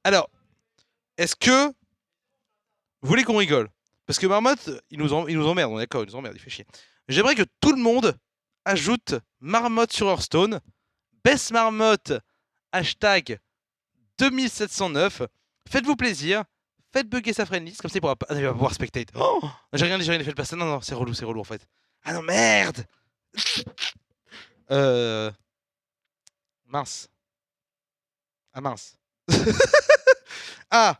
Alors, est-ce que vous voulez qu'on rigole? Parce que Marmotte, il nous emmerde, on est d'accord, il nous emmerde, il fait chier. J'aimerais que tout le monde ajoute Marmotte sur Hearthstone, baisse Marmotte, hashtag 2709. Faites-vous plaisir, faites bugger sa friendlist, comme ça il va pouvoir spectate. Oh, j'ai rien dit, faites pas ça. Non, non, c'est relou en fait. Ah non, merde! Euh. Mince. Ah mince. Ah!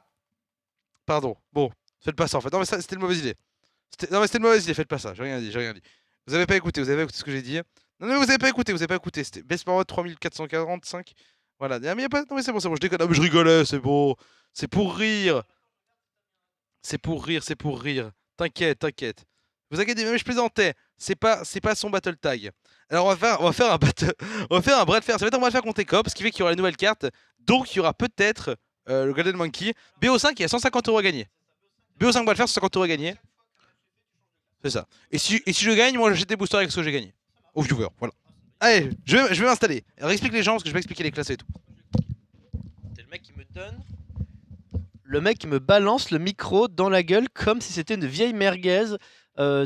Pardon. Bon, faites pas ça en fait. Non, mais c'était une mauvaise idée. Non, mais c'était une mauvaise idée, faites pas ça. J'ai rien dit, j'ai rien dit. Vous avez pas écouté ce que j'ai dit. Non, mais vous avez pas écouté, vous avez pas écouté. C'était Best Power 3445. Voilà. Ah, mais y a pas... Non, mais c'est bon, je déconne. Ah, mais je rigolais, c'est bon. C'est pour rire. C'est pour rire, c'est pour rire. T'inquiète, t'inquiète. Vous inquiétez, même je plaisantais. C'est pas son battle tag. Alors on va faire un battle, on va faire un bras de fer. Ça va être un bras de fer contre Ecop, ce qui fait qu'il y aura la nouvelle carte. Donc il y aura peut-être le Golden Monkey. BO5, il y a 150 euros à gagner. BO5 bras de fer, 150 euros à gagner. C'est ça. Et si je gagne, moi j'achète des boosters avec ce que j'ai gagné. Aux viewers, voilà. Allez, je vais m'installer. Alors explique les gens, parce que je vais expliquer les classes et tout. C'est le mec qui me donne. Le mec qui me balance le micro dans la gueule comme si c'était une vieille merguez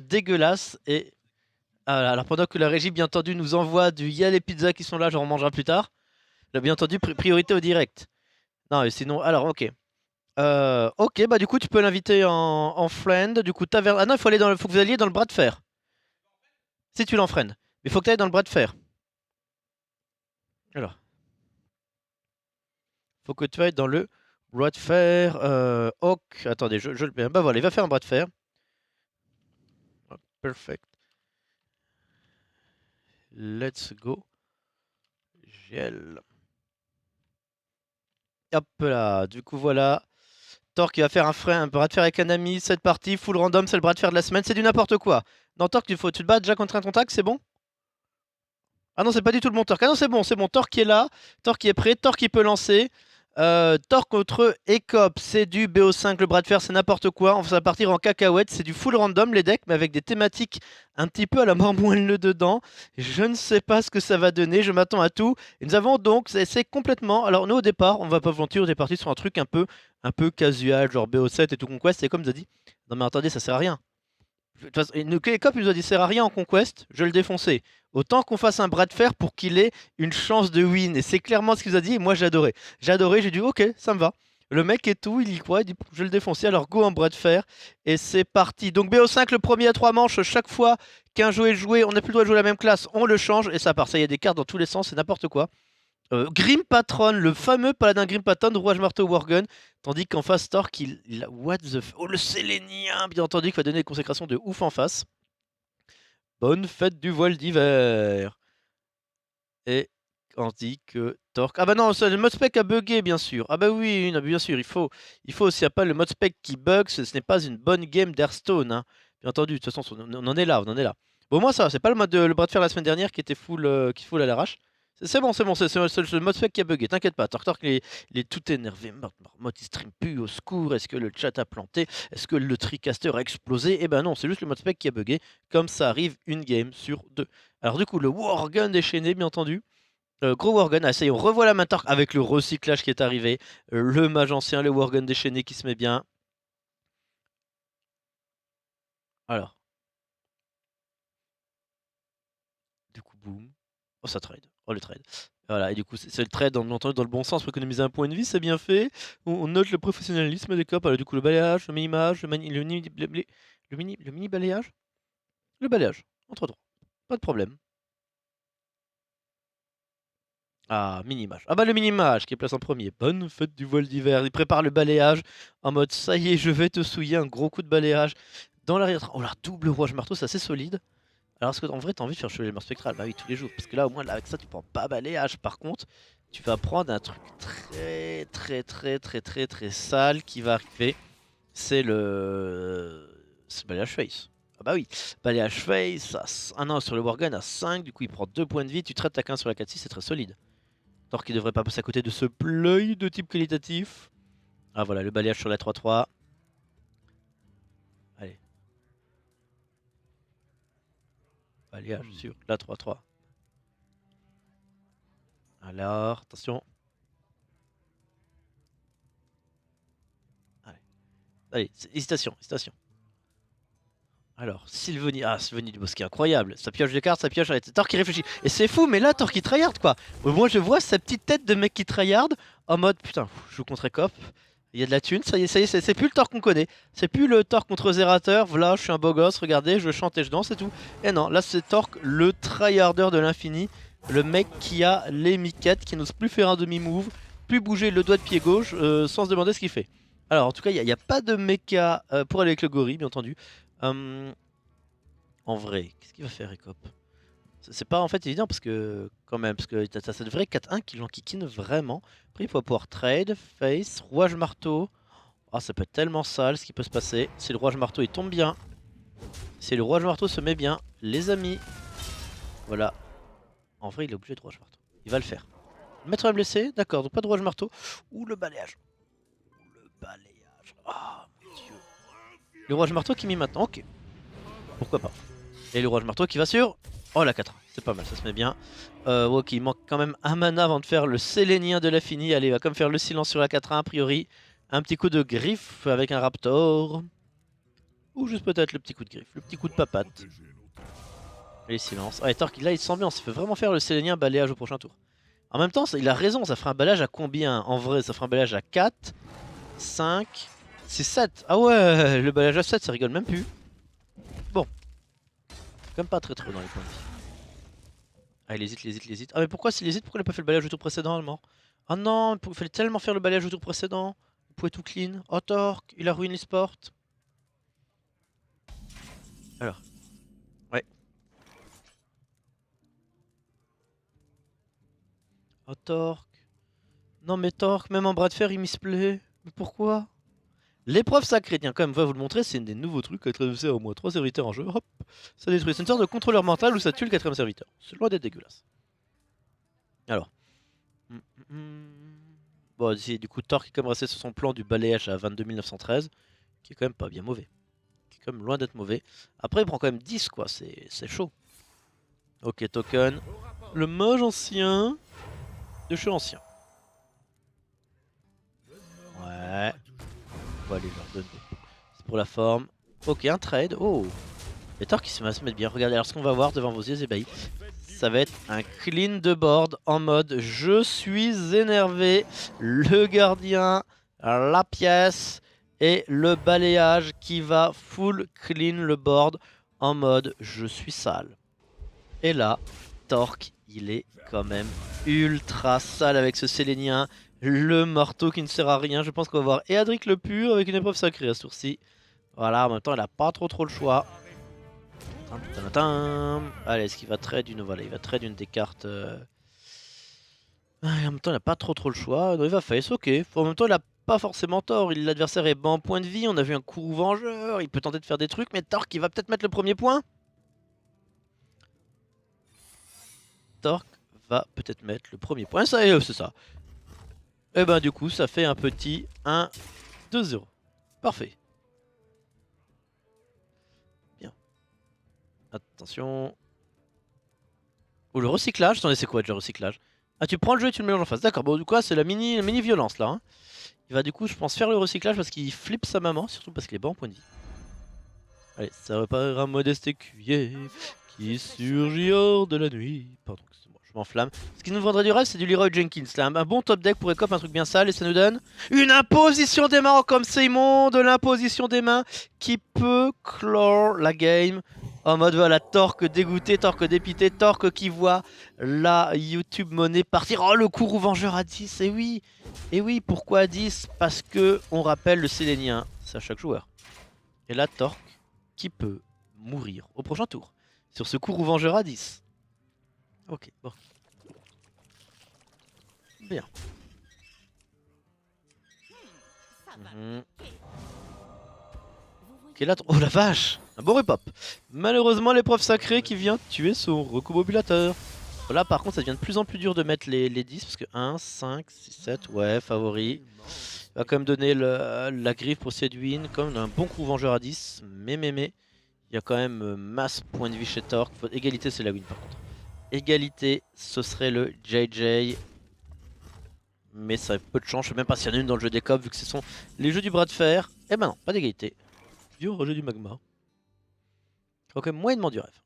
dégueulasse. Et alors pendant que la régie, bien entendu, nous envoie du y a les pizzas qui sont là, j'en mangerai plus tard. Là, bien entendu, priorité au direct. Non, mais sinon, alors ok. Ok, bah du coup, tu peux l'inviter en friend. Du coup, taverne. Ah non, faut que vous alliez dans le bras de fer. Si tu l'enfreines. Mais il faut que tu ailles dans le bras de fer. Alors, faut que tu ailles dans le bras de fer. Ok, attendez, je le mets. Bah voilà, il va faire un bras de fer. Hop, perfect. Let's go. GL. Hop là, du coup voilà. Torque il va faire un bras de fer avec un ami, cette partie, full random, c'est le bras de fer de la semaine, c'est du n'importe quoi. Non, Torque, tu te bats déjà contre un contact, c'est bon? Ah non, c'est pas du tout le bon Torque. Ah non, c'est bon. Torque qui est là, Torque qui est prêt, Torque qui peut lancer. Torque contre Ecop, c'est du BO5, le bras de fer, c'est n'importe quoi. On va partir en cacahuète, c'est du full random les decks, mais avec des thématiques un petit peu à la mort moelle dedans. Je ne sais pas ce que ça va donner, je m'attends à tout. Et nous avons donc, c'est complètement. Alors, nous au départ, on va pas vous mentir, on est parti sur un peu casual, genre BO7 et tout Conquest. Et comme ça dit, non mais attendez, ça sert à rien. De toute façon, Cop, il nous a dit sert à rien en Conquest, je vais le défoncer. Autant qu'on fasse un bras de fer pour qu'il ait une chance de win. Et c'est clairement ce qu'il nous a dit, et moi j'ai adoré. J'ai adoré, j'ai dit ok, ça me va. Le mec et tout, il y croit, il dit je vais le défoncer, alors go en bras de fer. Et c'est parti. Donc BO5, le premier à 3 manches, chaque fois qu'un jeu est joué, on n'a plus le droit de jouer la même classe, on le change, et ça part. Ça, il y a des cartes dans tous les sens, c'est n'importe quoi. Grim Patron, le fameux paladin Grim Patron, rouage marteau Worgen, tandis qu'en face Torque, what the oh le Sélénien, bien entendu, qui va donner des consécrations de ouf en face. Bonne fête du voile d'hiver. Et on dit que Torque. Ah bah non, le modspec a bugué, bien sûr. Ah bah oui, non, bien sûr, il faut aussi, pas le modspec qui bug, ce n'est pas une bonne game d'Hearthstone, hein. Bien entendu, de toute façon, on en est là, on en est là. Bon, moi ça, c'est pas le bras de fer la semaine dernière qui était full, qui full à l'arrache. C'est bon, c'est le modspec qui a bugué, t'inquiète pas. Torque, il est tout énervé. Marmotte, il stream plus, au secours. Est-ce que le chat a planté? Est-ce que le TriCaster a explosé? Eh ben non, c'est juste le modspec qui a bugué, comme ça arrive une game sur deux. Alors du coup, le Worgen déchaîné, bien entendu. Gros Worgen, ah, ça y est, on revoit la main Torque avec le recyclage qui est arrivé. Le mage ancien, le Worgen déchaîné qui se met bien. Alors, du coup, boum. Oh, ça trade. Oh, le trade. Voilà, et du coup, c'est le trade dans le bon sens pour économiser un point de vie, c'est bien fait. On note le professionnalisme des copes. Alors, du coup, le balayage, le mini-mage, le mini balayage. Le balayage, entre droits. Pas de problème. Ah, mini-mage. Ah bah le mini-mage qui est place en premier. Bonne fête du voile d'hiver. Il prépare le balayage en mode ça y est, je vais te souiller un gros coup de balayage dans l'arrière. Oh la double rouage marteau, c'est assez solide. Alors est-ce que en vrai t'as envie de faire chevalier mort spectral? Bah oui, tous les jours. Parce que là au moins là, avec ça tu prends pas balayage. Par contre, tu vas prendre un truc très sale qui va arriver. C'est le... C'est balayage face. Ah bah oui, balayage face, ah non, sur le Worgen à 5, du coup il prend 2 points de vie, tu traites ta 15 sur la 4-6, c'est très solide. Thor qui devrait pas passer à côté de ce play de type qualitatif. Ah voilà, le balayage sur la 3-3. Allez. Balayage sur la 3-3. Alors, attention. Allez, hésitation, hésitation. Alors, Sylvanie. Ah, Sylvanie du Bosquet, incroyable. Ça pioche des cartes, ça pioche. Thor qui réfléchit. Et c'est fou, mais là, Thor qui tryhard quoi. Moi, je vois sa petite tête de mec qui tryhard en mode putain, je joue contre Ecop. Il y a de la thune, ça y est, c'est plus le Thor qu'on connaît. C'est plus le Thor contre Zerator. Voilà, je suis un beau gosse, regardez, je chante et je danse et tout. Et non, là, c'est Thor, le tryharder de l'infini. Le mec qui a les miquettes, qui n'ose plus faire un demi-move, plus bouger le doigt de pied gauche sans se demander ce qu'il fait. Alors, en tout cas, il n'y a pas de mecha pour aller avec le gorille, bien entendu. En vrai, qu'est-ce qu'il va faire, Ecop? C'est pas en fait évident parce que, quand même, parce que t'as cette vraie 4-1 qui l'enquiquine vraiment. Après, il faut pouvoir trade, face, rouage marteau. Ah, ça peut être tellement sale ce qui peut se passer. Si le rouage marteau il tombe bien, si le rouage marteau se met bien, les amis. Voilà. En vrai, il est obligé de rouage marteau. Il va le faire. Le maître est blessé, d'accord, donc pas de rouage marteau. Ou le balayage. Le balayage. Ah, mon dieu. Le rouage marteau qui met maintenant, ok. Pourquoi pas. Et le rouage marteau qui va sur... Oh la 4, c'est pas mal, ça se met bien. Ok, il manque quand même un mana avant de faire le Sélénien de l'infini. Allez, il va comme faire le silence sur la 4-1 a priori. Un petit coup de griffe avec un raptor. Ou juste peut-être le petit coup de griffe, le petit coup de papate. Et silence. Ah, et Thor, là il sent bien, ça fait vraiment faire le Sélénien balayage au prochain tour. En même temps, il a raison, ça fera un balayage à combien? En vrai, ça fera un balayage à 4, 5, c'est 7. Ah ouais, le balayage à 7, ça rigole même plus. Bon. Quand même pas très dans les points de vie. Ah, il hésite, il hésite, il hésite. Ah, mais pourquoi s'il hésite, pourquoi il a pas fait le balayage au tour précédent, allemand? Ah non, il fallait tellement faire le balayage au tour précédent. Il pouvait tout clean. Oh, Torque, il a ruiné les sports. Alors. Ouais. Oh, Torque. Non, mais Torque, même en bras de fer, il misplay. Mais pourquoi? L'épreuve sacrée, tiens, quand même, on va vous le montrer, c'est un des nouveaux trucs à traverser au moins 3 serviteurs en jeu. Hop, ça détruit. C'est une sorte de contrôleur mental où ça tue le 4ème serviteur. C'est loin d'être dégueulasse. Alors. Bon, du coup, Thor qui est quand même resté sur son plan du balayage à 22 913, qui est quand même pas bien mauvais. Qui est quand même loin d'être mauvais. Après, il prend quand même 10, quoi, c'est chaud. Ok, token. Le mage ancien de chez ancien. Ouais. On va aller leur donner. C'est pour la forme. Ok, un trade. Oh. Et Thor qui va se mettre bien. Regardez, alors ce qu'on va voir devant vos yeux ébahis, ça va être un clean de board en mode je suis énervé, le gardien, la pièce et le balayage qui va full clean le board en mode je suis sale. Et là, Torque, il est quand même ultra sale avec ce Sélénien, le marteau qui ne sert à rien. Je pense qu'on va voir Eadric le pur avec une épreuve sacrée à ce tour-ci. Voilà, en même temps il a pas trop le choix. Allez, est-ce qu'il va trade une... Voilà, il va trade une des cartes. En même temps, il n'a pas trop le choix. Non, il va face, ok. En même temps, il a pas forcément tort. L'adversaire est bas en point de vie. On a vu un Kourou vengeur. Il peut tenter de faire des trucs, mais Torque, il va peut-être mettre le premier point. Torque va peut-être mettre le premier point. Ça, c'est ça. Et ben, du coup, ça fait un petit 1-2-0. Parfait. Attention. Oh, le recyclage. Attendez, c'est quoi déjà le recyclage? Ah, tu prends le jeu et tu le mélanges en face. D'accord, bon, du coup, c'est la mini violence là. Hein. Il va du coup, je pense, faire le recyclage parce qu'il flippe sa maman, surtout parce qu'il est bas en point de vie. Allez, ça repart un modeste écuyer qui surgit hors de la nuit. Pardon, excusez-moi, je m'enflamme. Ce qui nous vendrait du rêve, c'est du Leroy Jenkins. Là, un bon top deck pour Ecop, un truc bien sale, et ça nous donne une imposition des mains, comme c'est immonde, l'imposition des mains qui peut clore la game. En mode voilà, Torque dégoûté, Torque dépité, Torque qui voit la YouTube monnaie partir. Oh, le Kourou vengeur à 10, et oui, pourquoi à 10? Parce que on rappelle le Sélénien, c'est à chaque joueur. Et là, Torque qui peut mourir au prochain tour sur ce Kourou vengeur à 10. Ok, bon. Bien. Ok, là, oh la vache, un beau repop. Malheureusement, l'épreuve sacrée qui vient tuer son recobobulateur. Là, par contre, ça devient de plus en plus dur de mettre les 10 parce que 1, 5, 6, 7, ouais, favori. Il va quand même donner la griffe pour Sedwin, comme un bon coup vengeur à 10. Mais, il y a quand même masse point de vie chez Torque. Égalité, c'est la win par contre. Égalité, ce serait le JJ. Mais ça a peu de chance, je sais même pas s'il y en a une dans le jeu des copes vu que ce sont les jeux du bras de fer. Eh ben non, pas d'égalité. Dieu, rejet du magma. Quand même moyennement du rêve.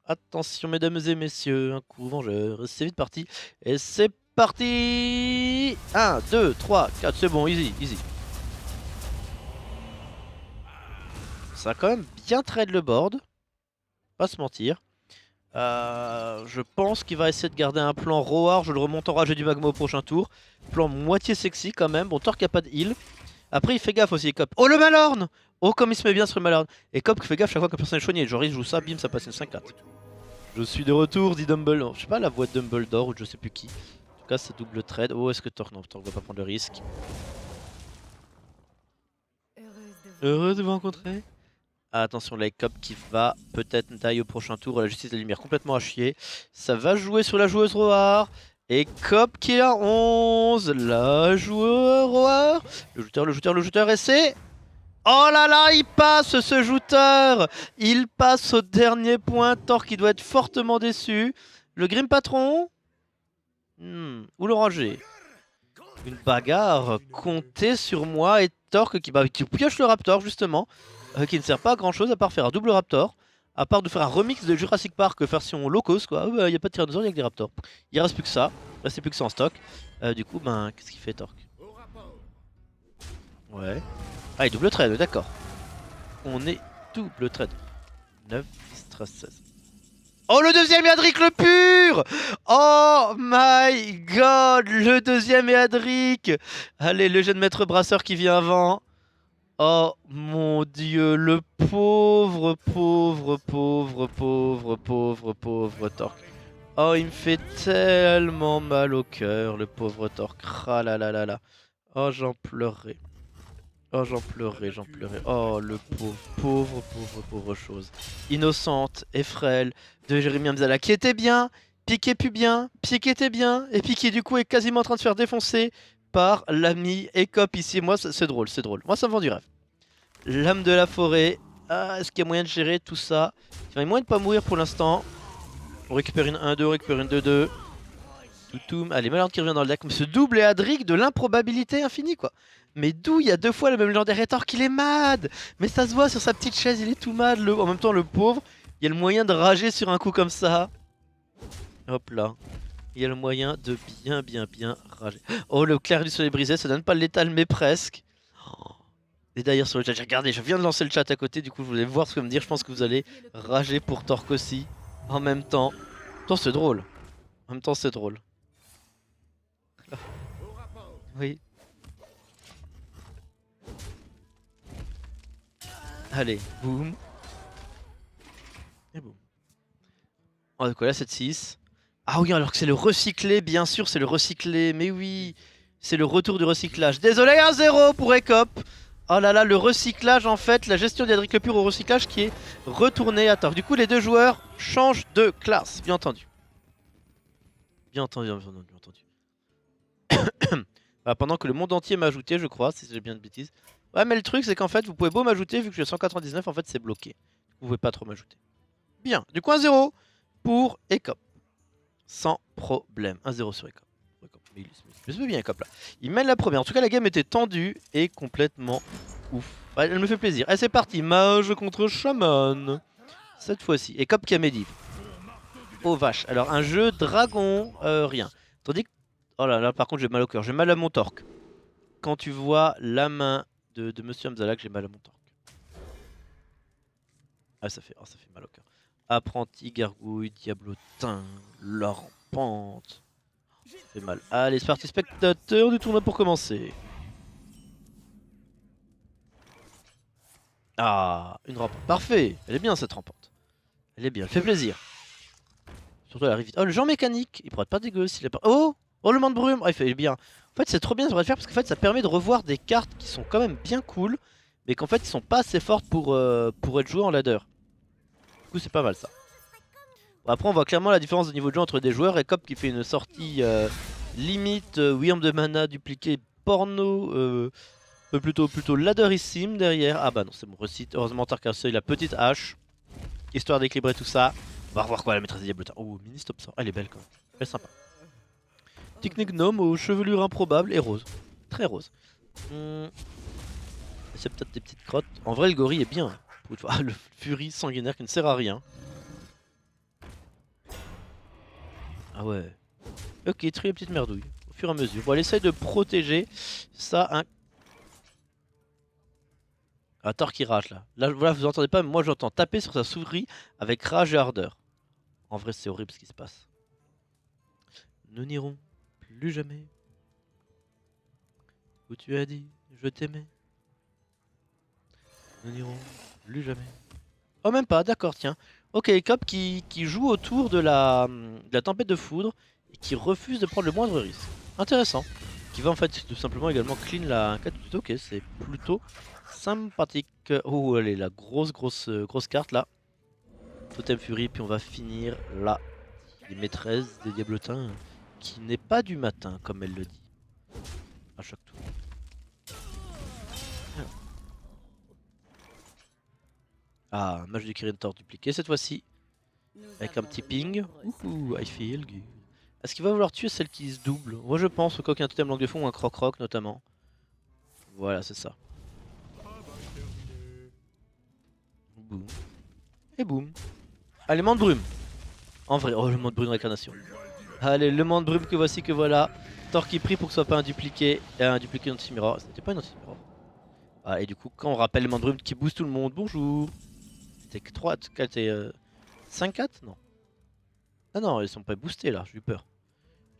Attention mesdames et messieurs, un coup vengeur, c'est vite parti. Et c'est parti. 1, 2, 3, 4, c'est bon, easy, easy. Ça a quand même bien trade le board. Pas se mentir. Je pense qu'il va essayer de garder un plan Roar, je le remonte en rage du magma au prochain tour. Plan moitié sexy quand même. Bon, Torque a pas de heal. Après, il fait gaffe aussi, Cop. Oh, le Malorn! Oh, comme il se met bien sur le Malorn. Et Cop qui fait gaffe chaque fois que personne est choigné. Genre, il joue ça, bim, ça passe une 5-4. Je suis de retour, dit Dumbledore. Je sais pas, la voix de Dumbledore ou je sais plus qui. En tout cas, c'est double trade. Oh, est-ce que Torque. Non, Torque va pas prendre le risque. Heureux de vous rencontrer. Attention, la Cop qui va peut-être die au prochain tour. La justice de la lumière complètement à chier. Ça va jouer sur la joueuse Roar. Et Cop qui est à 11. La joueuse Roar. Le shooter, et c'est... Oh là là, il passe ce shooter. Il passe au dernier point. Torque qui doit être fortement déçu. Le Grim Patron. Ou l'Oranger. Une bagarre comptée sur moi et Torque qui pioche le Raptor justement. Qui ne sert pas à grand chose à part faire un double Raptor. À part de faire un remix de Jurassic Park version low cost quoi. Il n'y a pas de tyrannosaure, il y a que des Raptors. Il reste plus que ça. Il reste plus que ça en stock. Du coup, ben, qu'est-ce qu'il fait Torque? Ouais. Ah, il double trade, d'accord. On est double trade. 9, 10, 13, 16. Oh, le deuxième Yadric le pur! Oh my god! Le deuxième Yadric! Allez, le jeune maître brasseur qui vient avant. Oh mon dieu, le pauvre Torque. Oh, il me fait tellement mal au cœur, le pauvre Torque. Ah là là là là. Oh, j'en pleurerai. Oh, j'en pleurerai. Oh, le pauvre chose. Innocente et frêle de Jérémy Amzala qui était bien, piqué plus bien, piqué était bien, et puis qui du coup est quasiment en train de se faire défoncer par l'ami Ecop ici. Moi, c'est drôle, c'est drôle. Moi, ça me vend du rêve. L'âme de la forêt. Ah, est-ce qu'il y a moyen de gérer tout ça? Il y a moyen de pas mourir pour l'instant. On récupère une 1-2, on récupère une 2-2. Toutoum. Allez, Malorn qui revient dans le deck. Mais ce double et Adric de l'improbabilité infinie, quoi. Mais d'où il y a deux fois le même légendaire Rétor qu'il est mad. Mais ça se voit sur sa petite chaise, il est tout mad. En même temps, le pauvre, il y a le moyen de rager sur un coup comme ça. Hop là. Il y a le moyen de bien rager. Oh, le clair du soleil brisé, ça donne pas le létal, mais presque. Oh. Et d'ailleurs, sur le chat, regardez, je viens de lancer le chat à côté. Du coup, je voulais voir ce que me dire. Je pense que vous allez rager pour Torque aussi. En même temps. Pourtant, c'est drôle. En même temps, c'est drôle. Oui. Allez, boum. Et boum. On a quoi là, 7-6. Ah oui, alors que c'est le recyclé, bien sûr, c'est le recyclé. Mais oui, c'est le retour du recyclage. Désolé, 1-0 pour Ecop. Oh là là, le recyclage en fait, la gestion d'Yadric le Pur au recyclage qui est retournée à tort. Du coup, les deux joueurs changent de classe, bien entendu. Bien entendu. Voilà, pendant que le monde entier m'a ajouté, je crois, si j'ai bien de bêtises. Ouais, mais le truc, c'est qu'en fait, vous pouvez beau m'ajouter, vu que je suis à 199, en fait, c'est bloqué. Vous pouvez pas trop m'ajouter. Bien, du coup, 1-0 pour Ecop. Sans problème. 1-0 sur Ecop. Mais il se met bien Ecop là. Il mène la première. En tout cas, la game était tendue et complètement ouf. Ouais, elle me fait plaisir. Et c'est parti. Mage contre Shaman. Cette fois-ci. Ecop qui a Medivh. Oh vache. Alors, un jeu dragon, rien. Tandis que. Oh là là, par contre, j'ai mal au cœur. J'ai mal à mon Torque. Quand tu vois la main de Monsieur Amzalak, j'ai mal à mon Torque. Ah, ça fait mal au cœur. Apprenti, gargouille, diablotin, la rampante. Ça fait mal. Allez, c'est parti, spectateur du tournoi pour commencer. Ah, une rampante. Parfait. Elle est bien cette rampante. Elle est bien, elle fait plaisir. Surtout elle arrive vite. Oh, le genre mécanique, il pourrait être pas dégueu s'il est pas. Oh, oh, le monde brume. Oh, il fait bien. En fait, c'est trop bien, ça devrait le faire parce qu'en fait, ça permet de revoir des cartes qui sont quand même bien cool, mais qu'en fait, ils sont pas assez fortes pour être jouées en ladder. Du coup, c'est pas mal ça. Bon, après, on voit clairement la différence de niveau de jeu entre des joueurs. Ecop qui fait une sortie limite Wyrm de mana dupliqué porno, plutôt ladderissime derrière. Ah bah non, c'est mon recite. Heureusement, Tarkasseuil, la petite hache, histoire d'équilibrer tout ça. On va revoir quoi la maîtresse des diablotin. Oh, mini stop ça. Elle est belle quand même. Elle est sympa. Technique gnome aux chevelures improbables et rose. Très rose. Est-ce C'est peut-être des petites crottes. En vrai, le gorille est bien. Ah, le furie sanguinaire qui ne sert à rien. Ah ouais. Ok, tri les petites merdouilles. Au fur et à mesure. Bon, elle essaye de protéger ça. Ah, Thor qui rage là. Là, voilà, vous entendez pas, mais moi j'entends taper sur sa souris avec rage et ardeur. En vrai, c'est horrible ce qui se passe. Nous n'irons plus jamais où tu as dit je t'aimais. Nous n'irons plus jamais. Oh, même pas, d'accord, tiens. Ok, Cop qui joue autour de la tempête de foudre et qui refuse de prendre le moindre risque. Intéressant. Qui va en fait tout simplement également clean la 4. Ok, c'est plutôt sympathique. Oh, allez, la grosse carte là. Totem Fury, puis on va finir là. Les maîtresses des diablotins qui n'est pas du matin, comme elle le dit. À chaque tour. Ah, match du Kirin Tor dupliqué cette fois-ci. Avec un petit ping. Ouhou, I feel good. Est-ce qu'il va vouloir tuer celle qui se double? Moi je pense au coq un totem langue de fond ou un croc-croc notamment. Voilà, c'est ça. Boum. Et boum. Allez, mande brume. En vrai, oh le mande brume d'incarnation. Allez, le mande brume que voici, que voilà. Thor qui prie pour que ce soit pas un dupliqué. Un dupliqué anti-mirror. C'était pas une anti-mirror. Ah, et du coup, quand on rappelle le mande brume qui booste tout le monde, bonjour. C'était 3, c'était 5-4? Non. Ah non, ils sont pas boostés là, j'ai eu peur.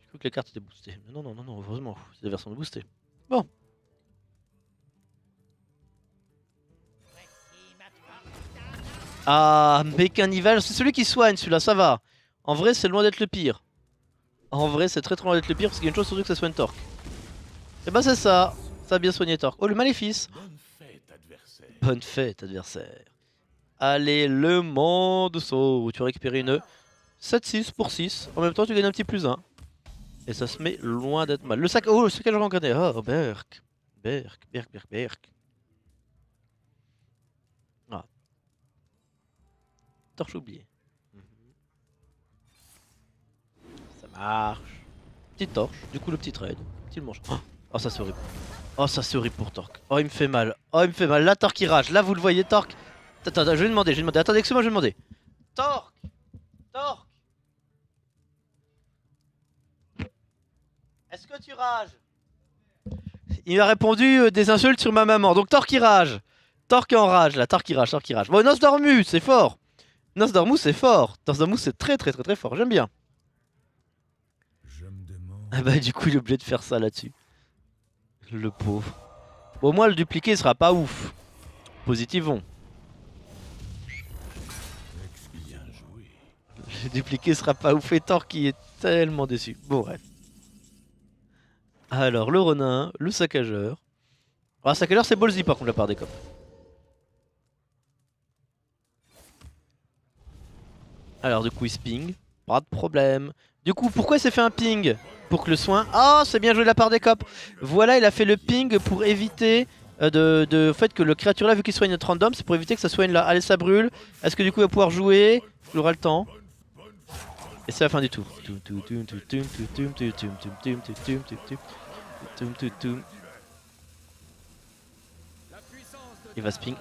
J'ai cru que les cartes étaient boostées. Mais non, heureusement, c'est la version de boostée. Bon. Ah, Mécanival, c'est celui qui soigne celui-là, ça va. En vrai, c'est loin d'être le pire. En vrai, c'est très loin d'être le pire parce qu'il y a une chose surtout que ça soigne Torque. Et bah, c'est ça. Ça a bien soigné Torque. Oh, le maléfice. Bonne fête, adversaire. Allez, le monde saut. Tu vas récupérer une 7-6 pour 6. En même temps, tu gagnes un petit plus 1. Et ça se met loin d'être mal. Le sac. Oh, le saccage en grenade. Oh, Berk. Berk. Ah. Torche oubliée. Ça marche. Petite torche. Du coup, le petit trade. Petit manche. Oh, ça c'est horrible. Oh, ça c'est horrible pour Torque. Oh, il me fait mal. Oh, il me fait mal. Là, Torque il rage. Là, vous le voyez, Torque. Attends, je vais demander. Attendez, excusez-moi, je vais demander. Torque. Est-ce que tu rages? Il m'a répondu des insultes sur ma maman. Donc Torque il rage. Torque est en rage là. Torque il rage. Bon, Nosdormu, c'est fort. Nosdormu, c'est fort. Nosdormu, c'est très fort. J'aime bien. Ah bah, du coup, il est obligé de faire ça là-dessus. Le pauvre. Bon, au moins, le dupliqué sera pas ouf. Positivons. Le dupliqué sera pas ouf et Thor qui est tellement déçu. Bon, bref. Alors, le Ronin, le saccageur. Ah, saccageur, c'est ballsy par contre, la part des copes. Alors, du coup, il se ping. Pas de problème. Du coup, pourquoi il s'est fait un ping? Pour que le soin... Ah, c'est bien joué de la part des copes. Voilà, il a fait le ping pour éviter de fait que le créature là, vu qu'il soigne notre random, c'est pour éviter que ça soigne là. Allez, ça brûle. Est-ce que du coup, il va pouvoir jouer? Il aura le temps. Et c'est la fin du tour. Il va sping.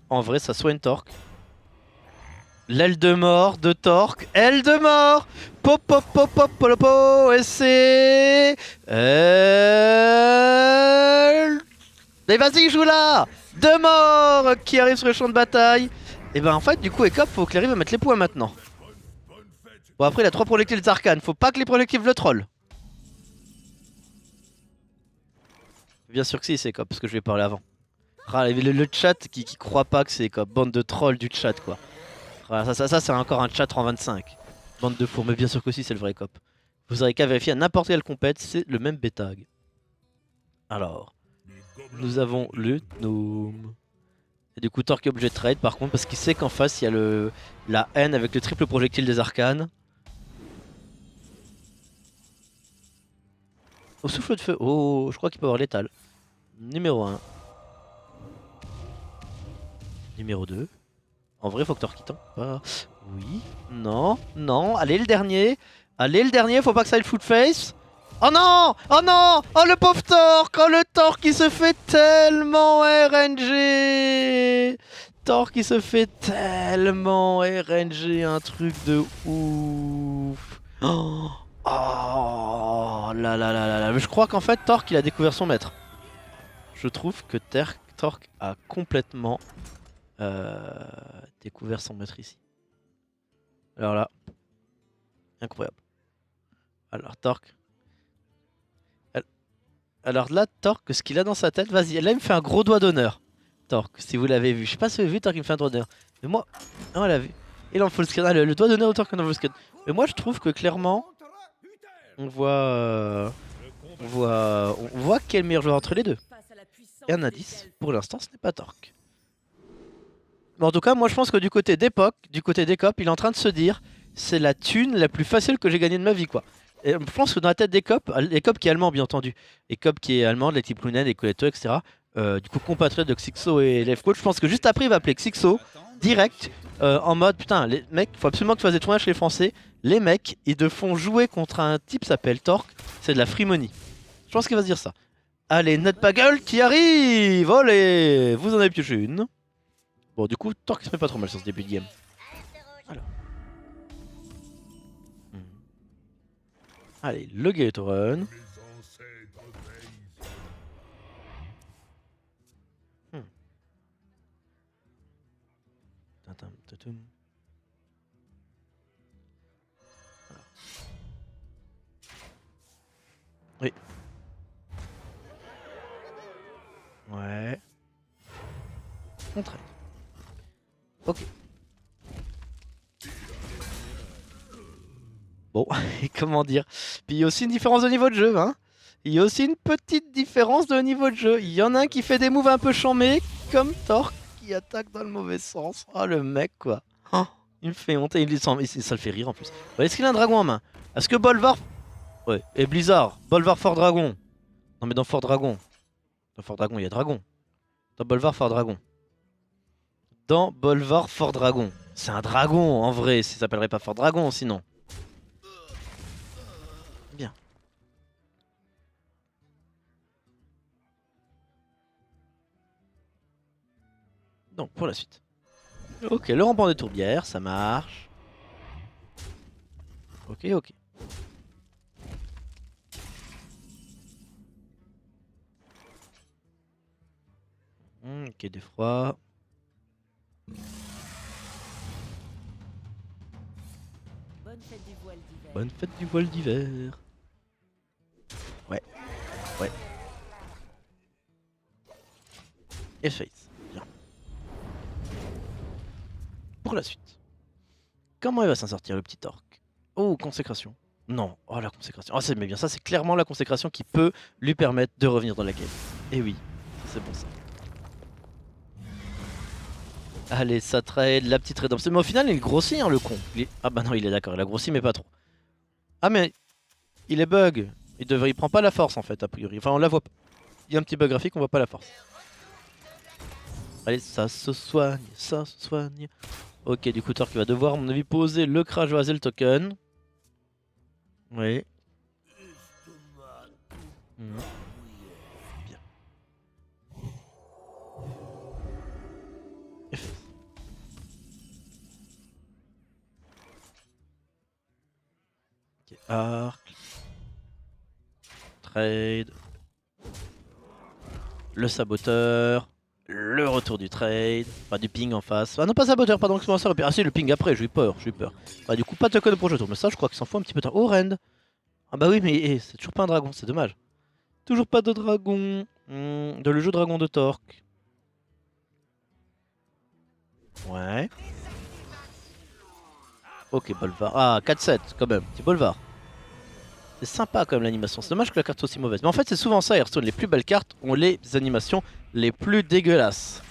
En vrai, ça soigne Torque. L'aile de mort de Torque. Aile de mort. Pop, et c'est... Mais vas-y, joue là. De mort qui arrive sur le champ de bataille. Et ben en fait, du coup, Ekop, faut qu'il arrive à mettre les points maintenant. Bon, après, il a 3 projectiles arcanes. Faut pas que les projectiles le troll. Bien sûr que si, c'est Ekop, parce que je vais parler avant. Ah, le chat qui croit pas que c'est Ekop. Bande de trolls du chat, quoi. Ah, ça c'est encore un chat en 25. Bande de fours, mais bien sûr que si, c'est le vrai Ekop. Vous aurez qu'à vérifier à n'importe quelle compète, c'est le même bétag. Alors, nous avons le gnome. Et du coup, Torque est obligé de trade par contre, parce qu'il sait qu'en face il y a la haine avec le triple projectile des arcanes. Au souffle de feu. Oh, je crois qu'il peut avoir létal. Numéro 1. Numéro 2. En vrai, faut que Torque tente pas. Oui. Non. Allez, le dernier. Faut pas que ça aille le foot face. Oh non! Oh non! Oh le pauvre Torque! Oh le Torque qui se fait tellement RNG! Torque qui se fait tellement RNG, un truc de ouf! Oh, oh là là là là là. Je crois qu'en fait Torque il a découvert son maître. Je trouve que Torque a complètement découvert son maître ici. Alors là, incroyable. Alors Torque. Alors là, Torque, ce qu'il a dans sa tête, vas-y, là il me fait un gros doigt d'honneur. Torque, si vous l'avez vu. Je sais pas si vous avez vu Torque, il me fait un doigt d'honneur. Mais moi, non, on l'a vu. Il est en full screen. Ah, le doigt d'honneur de Torque en full screen. Mais moi, je trouve que clairement, on voit, on voit quel est le meilleur joueur entre les deux. Et un indice, pour l'instant, ce n'est pas Torque. Mais en tout cas, moi, je pense que du côté d'Epoch, du côté d'Ecop, il est en train de se dire, c'est la thune la plus facile que j'ai gagnée de ma vie, quoi. Et je pense que dans la tête d'Ecop, Ecop qui est allemand, bien entendu, Ecop qui est allemand, de l'équipe Lunen et Coletto, etc. Du coup, compatriote de Xixo et Leftcoach, je pense que juste après, il va appeler Xixo direct en mode putain, les mecs, faut absolument que tu fasses des tournages chez les Français. Les mecs, ils te font jouer contre un type qui s'appelle Torque, c'est de la free money. Je pense qu'il va se dire ça. Allez, Nutbaggle qui arrive! Allez, vous en avez pioché une. Bon, du coup, Torque il se met pas trop mal sur ce début de game. Alors. Hmm. Allez, le gate run. Hmm. Tatam, tatum. Oui. Ouais. On traite. Ok. Bon, comment dire. Puis il y a aussi une différence de niveau de jeu, hein. Il y a aussi une petite différence de niveau de jeu. Il y en a un qui fait des moves un peu chambés, comme Torque, qui attaque dans le mauvais sens. Oh, le mec, quoi. Oh, il me fait honte et ça le fait rire en plus. Ouais, est-ce qu'il a un dragon en main? Est-ce que Bolvar... Ouais, et Blizzard, Bolvar Fort Dragon. Non mais dans Fort Dragon. Dans Fort Dragon, il y a dragon. Dans Bolvar Fort Dragon. Dans Bolvar Fort Dragon. C'est un dragon en vrai, ça s'appellerait pas Fort Dragon sinon. Bien. Donc pour la suite. Ok, le rampant des tourbières, ça marche. Ok, ok. Ok, d'effroi. Bonne fête du voile d'hiver. Bonne fête du voile d'hiver. Ouais, ouais. Et face. Bien. Pour la suite. Comment il va s'en sortir le petit orc? Oh, consécration. Non, oh la consécration. Oh, c'est mais bien ça, c'est clairement la consécration qui peut lui permettre de revenir dans la game. Et oui, c'est bon ça. Allez, ça trade, la petite rédemption. Mais au final, il grossit, hein, le con. Ah bah non, il est d'accord, il a grossi, mais pas trop. Ah, mais il est bug. Il prend pas la force en fait, a priori. Enfin, on la voit pas. Il y a un petit bug graphique, on voit pas la force. Allez, ça se soigne, ça se soigne. Ok, du coup, Torque va devoir, à mon avis, poser le crash Oazel token. Oui. Mhm. Bien. F. Ok, arc. Trade. Le saboteur. Le retour du trade. Enfin, du ping en face. Ah non, pas saboteur, pardon, excuse-moi, ça repère. Ah si, le ping après, j'ai eu peur, j'ai eu peur. Bah, du coup, pas de token au prochain tour. Mais ça, je crois qu'il s'en fout un petit peu de temps. Oh, Rend. Ah bah oui, mais c'est toujours pas un dragon, c'est dommage. Toujours pas de dragon. De le jeu dragon de Torque. Ouais. Ok, Bolvar. Ah, 4-7 quand même, petit Bolvar. C'est sympa quand même l'animation. C'est dommage que la carte soit aussi mauvaise. Mais en fait, c'est souvent ça, Hearthstone. Les plus belles cartes ont les animations les plus dégueulasses.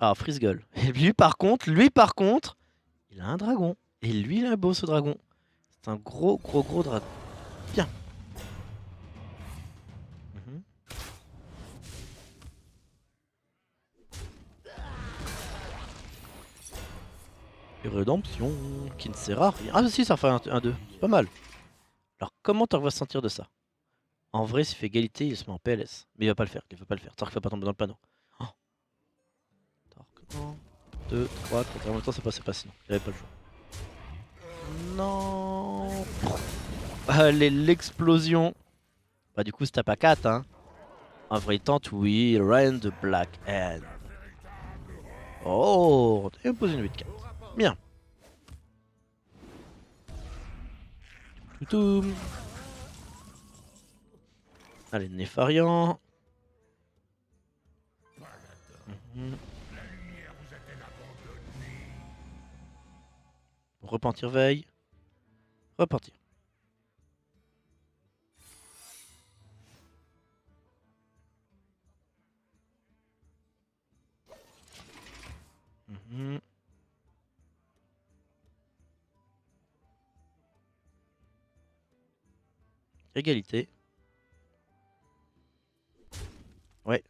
Ah, Freezegull. Et lui par contre, il a un dragon. Et lui, il a un beau ce dragon. C'est un gros dragon. Bien. Mhm. Et rédemption qui ne sert à rien. Ah si, ça fait un 2. C'est pas mal. Alors comment Torque va se sentir de ça? En vrai, s'il fait égalité, il se met en PLS. Mais il va pas le faire, il va pas le faire. Torque va pas tomber dans le panneau. Oh. Torque, 1, 2, 3, 4. En même temps, c'est pas sinon. Il avait pas le choix. Non. Allez, l'explosion. Bah du coup, c'est tape à 4, hein. En vrai, il tente, oui. Ryan de Black Hand. Oh, et on pose une 8-4. Bien. Toutoum. Allez, Nefarian. Repentir veille. Repartir. Égalité. Ouais.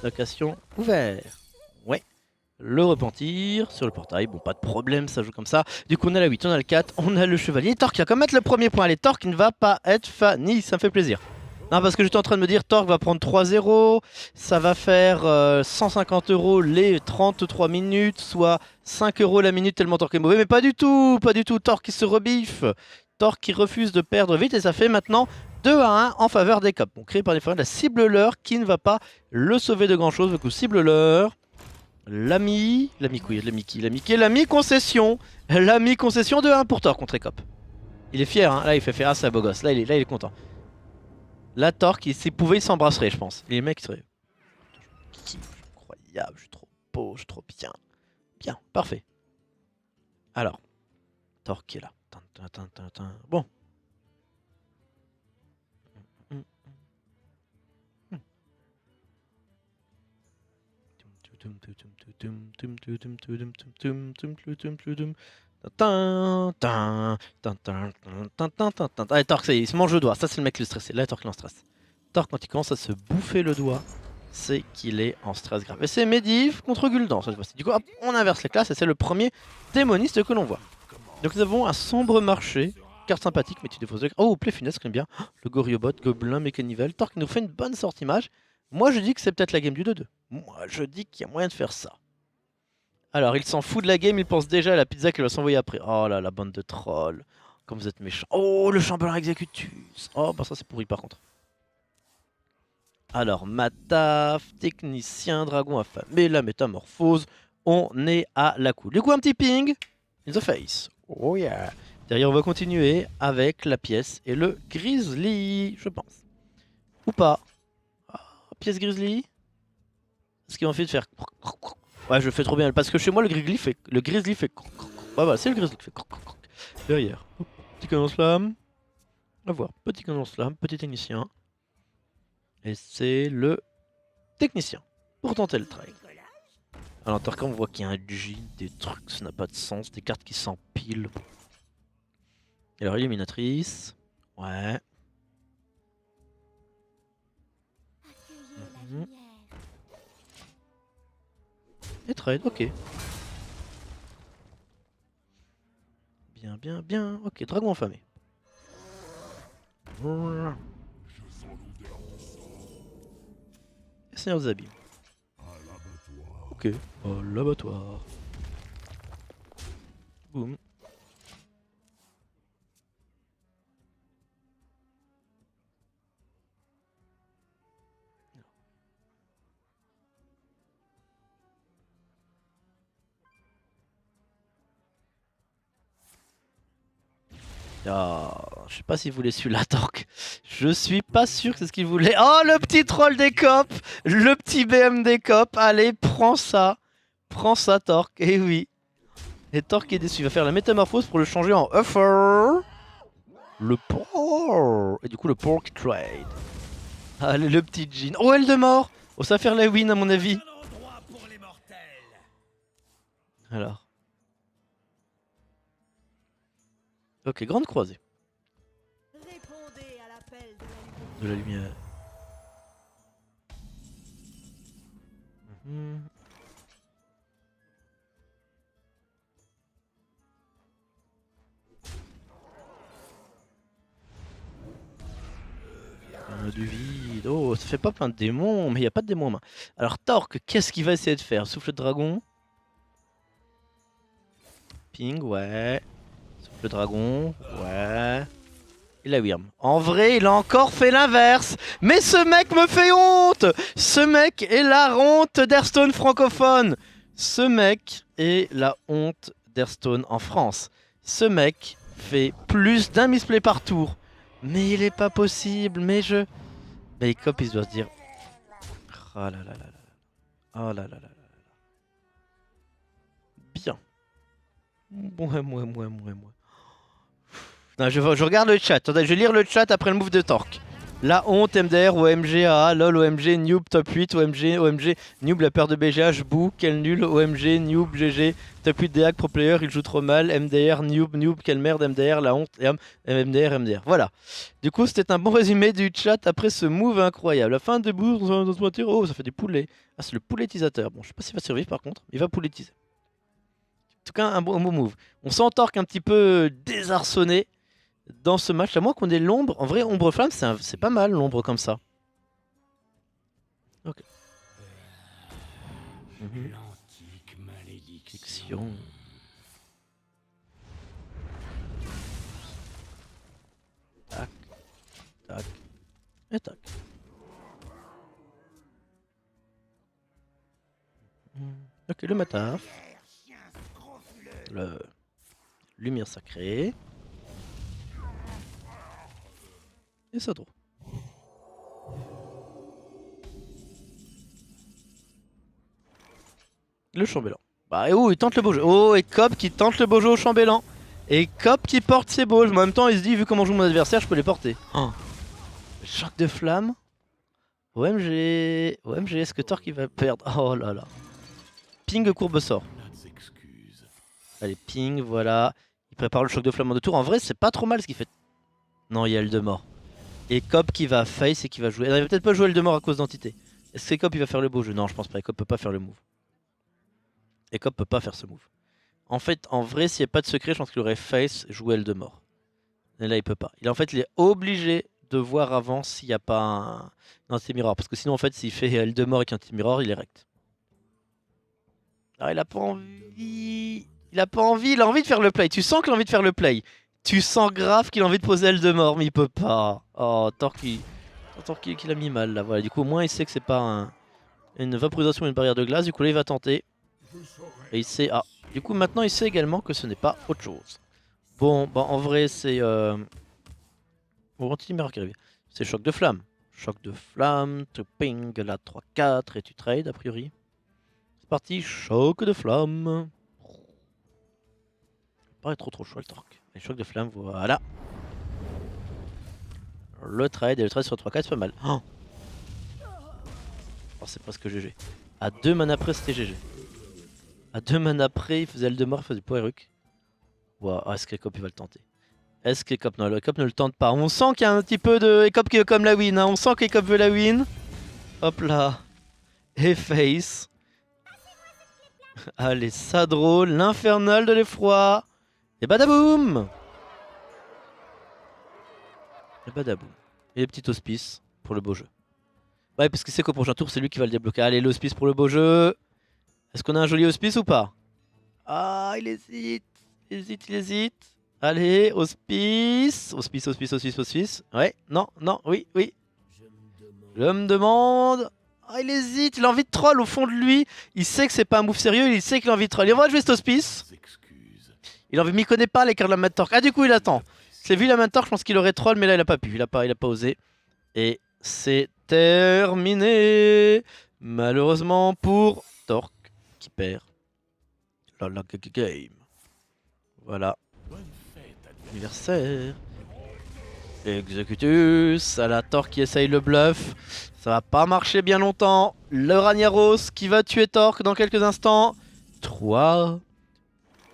Location ouvert. Ouais. Le repentir sur le portail. Bon, pas de problème, ça joue comme ça. Du coup, on a la 8, on a le 4, on a le chevalier. Torque qui va quand même mettre le premier point. Allez, Torque ne va pas être Fanny, ça me fait plaisir. Non, parce que j'étais en train de me dire, Torque va prendre 3-0. Ça va faire 150 € les 33 minutes, soit 5 € la minute tellement Torque est mauvais. Mais pas du tout, pas du tout. Torque qui se rebiffe. Torque qui refuse de perdre vite et ça fait maintenant 2-1 en faveur des cops. Bon, créé par des fois la cible-leur qui ne va pas le sauver de grand chose. Du coup, cible-leur. L'ami concession. L'ami concession de 1 pour Torque contre Ecop. Il est fier, hein. Là il fait faire à beau gosse. Là il est content. Là Torque, s'il pouvait, il s'embrasserait, je pense. Et les mecs seraient. Je suis incroyable, je suis trop beau, je suis trop bien. Bien, parfait. Alors, Torque qui est là. Bon. Allez, Torque, il se mange le doigt. Ça, c'est le mec le stressé. Là, Torque, il est en stress. Torque, quand il commence à se bouffer le doigt, c'est qu'il est en stress grave. Et c'est Medivh contre Gul'dan cette fois-ci. Du coup, hop, on inverse les classes et c'est le premier démoniste que l'on voit. Donc, nous avons un sombre marché. Carte sympathique, mais tu défausses de... Oh, Play Funeste, j'aime bien. Le Goriobot, Gobelin, Mécanivel. Torque nous fait une bonne sortie mage. Moi, je dis que c'est peut-être la game du 2-2. Moi, je dis qu'il y a moyen de faire ça. Alors, il s'en fout de la game, il pense déjà à la pizza qu'il va s'envoyer après. Oh là, la bande de trolls. Comme vous êtes méchants. Oh, le chambellan executus. Oh, bah ça, c'est pourri par contre. Alors, Mataf, technicien, dragon affamé, la métamorphose. On est à la cool. Du coup, un petit ping. In the face. Oh yeah. Derrière, on va continuer avec la pièce et le grizzly, je pense. Ou pas. Ah, pièce grizzly. Ce qui m'a fait de faire. Ouais, je fais trop bien. Parce que chez moi, le grizzly fait. Ouais, voilà, c'est le grizzly qui fait. Derrière. Hop, petit canon slam. À voir. Petit canon slam, petit technicien. Et c'est le technicien. Pour tenter le try. Alors, Torque, on voit qu'il y a un G, des trucs, ça n'a pas de sens, des cartes qui s'empilent. Alors, illuminatrice. Ouais. Et trade, ok. Bien, bien, bien. Ok, dragon affamé. Et Seigneur des Abîmes. Ok, oh, l'abattoir. Boum. Ah, je sais pas s'il voulait celui-là, Torque. Je suis pas sûr que c'est ce qu'il voulait. Oh, le petit troll des cops. Le petit BM des cops. Allez, prends ça. Prends ça, Torque. Et oui. Et Torque est déçu. Il va faire la métamorphose pour le changer en Uffer. Le porc. Et du coup, le pork trade. Allez, le petit Jean. Oh, elle de mort. Oh, ça va faire la win, à mon avis. Alors. Ok, grande croisée. Répondez à l'appel De la lumière. On a du vide. Oh, ça fait pas plein de démons, mais il n'y a pas de démons en main. Alors, Torque, qu'est-ce qu'il va essayer de faire? Souffle de dragon. Ping, ouais. Souffle de dragon, ouais. Et la Wyrm. En vrai, il a encore fait l'inverse. Mais ce mec me fait honte. Ce mec est la honte d'Hearthstone francophone. Ce mec est la honte d'Hearthstone en France. Ce mec fait plus d'un misplay par tour. Mais il est pas possible, mais je... Mais Cop, il doit se dire... Oh là là là là. Oh là là là là. Bien. Moi. Non, je regarde le chat. Attendez, je vais lire le chat après le move de Torque. La honte, MDR, OMG, AA, LOL, OMG, Noob, top 8, OMG, Noob, la peur de BGH, Bou, quel nul, OMG, Noob, GG, top 8 DH, pro player, il joue trop mal, MDR, Noob, quelle merde, MDR, la honte, MDR. Voilà. Du coup, c'était un bon résumé du chat après ce move incroyable. La fin de bourse dans ce voiture, oh, ça fait des poulets. Ah, c'est le poulettisateur. Bon, je sais pas s'il va survivre par contre, il va poulettiser. En tout cas, un bon move. On sent Torque un petit peu désarçonné dans ce match, à moins qu'on ait l'ombre. En vrai, ombre flamme, c'est pas mal l'ombre comme ça. Ok. L'antique malédiction. Tac. Tac. Et tac. Ok, le mataf. Le lumière sacrée. Et ça drôle. Le chambellan. Bah et oh, il tente le beau jeu. Oh, et Cop qui tente le beau jeu au chambellan. Et Cop qui porte ses bauges. Mais en même temps, il se dit, vu comment joue mon adversaire, je peux les porter. Oh. Choc de flamme. OMG. Est-ce que Torque il va perdre? Oh là là. Ping courbe sort. Allez, ping, voilà. Il prépare le choc de flamme en 2 tours. En vrai, c'est pas trop mal ce qu'il fait. Non, il y a Eldemort. Et Cop qui va face et qui va jouer. Il va peut-être pas jouer Eldemort à cause d'entité. Est-ce que Cop il va faire le beau jeu? Non, je pense pas. Cop peut pas faire le move. Et Cop peut pas faire ce move. En fait, en vrai, s'il n'y a pas de secret, je pense qu'il aurait face joué Eldemort. Et là, il peut pas. Il est obligé de voir avant s'il n'y a pas un anti-mirror. Parce que sinon, en fait, s'il fait Eldemort avec un anti-mirror, il est rect. Alors, il a pas envie. Il a envie de faire le play. Tu sens qu'il a envie de faire le play. Tu sens grave qu'il a envie de poser Eldemort, mais il peut pas. Oh, Torque qu'il a mis mal là. Voilà. Du coup, au moins, il sait que c'est pas une vaporisation ou une barrière de glace. Du coup, là, il va tenter. Et il sait. Ah, du coup, maintenant, il sait également que ce n'est pas autre chose. Bon, bah, en vrai, c'est. Oh, anti-numéro qui arrive. C'est choc de flamme. Choc de flamme, tu ping la 3-4 et tu trades a priori. C'est parti, choc de flamme. Il paraît trop chaud le Torque. Et choc de flamme, voilà. Le trade et le trade sur 3-4, c'est pas mal. Oh, c'est presque GG. À 2 mana après, c'était GG. À 2 mana après, il faisait Eldemort, il faisait Poiruk. Wow. Ah, est-ce que Cop il va le tenter? Est-ce que Cop... Non, le Cop ne le tente pas. On sent qu'il y a un petit peu de... Cop qui veut comme la win. Hein. On sent que Cop veut la win. Hop là. Et face. Allez, ça drôle. L'infernal de l'effroi. Et badaboum. Et badaboum. Et le petit hospice pour le beau jeu. Ouais, parce que c'est qu'au prochain tour, c'est lui qui va le débloquer. Allez, l'hospice pour le beau jeu. Est-ce qu'on a un joli hospice ou pas? Ah, il hésite. Il hésite. Allez, hospice. Hospice. Ouais, non, oui. Je me demande. Ah, il hésite. Il a envie de troll au fond de lui. Il sait que c'est pas un move sérieux. Il sait qu'il a envie de troll. Il va jouer cet hospice. Il en m'y connaît pas les cartes de la main de Torque. Ah, du coup, il attend. C'est vu la main de Torque, je pense qu'il aurait troll, mais là, il a pas pu. Il a pas osé. Et c'est terminé. Malheureusement pour Torque qui perd la game. Voilà. Anniversaire. Executus. À la Torque qui essaye le bluff. Ça va pas marcher bien longtemps. Le Ragnaros qui va tuer Torque dans quelques instants. 3,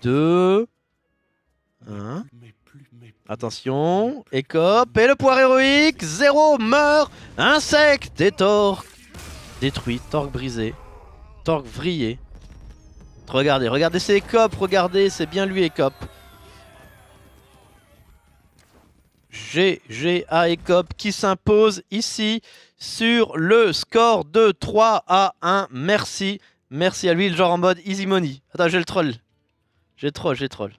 2, 1. Attention. Écope. Et le poire héroïque. 0 meurt. Insecte. Et Torque détruit. Torque brisé. Torque vrillé. Regardez, regardez, c'est Ecop, regardez, c'est bien lui Ecop. GGA Ecop qui s'impose ici sur le score de 3-1. Merci. Merci à lui, le genre en mode easy money. Attends, j'ai le troll. J'ai troll.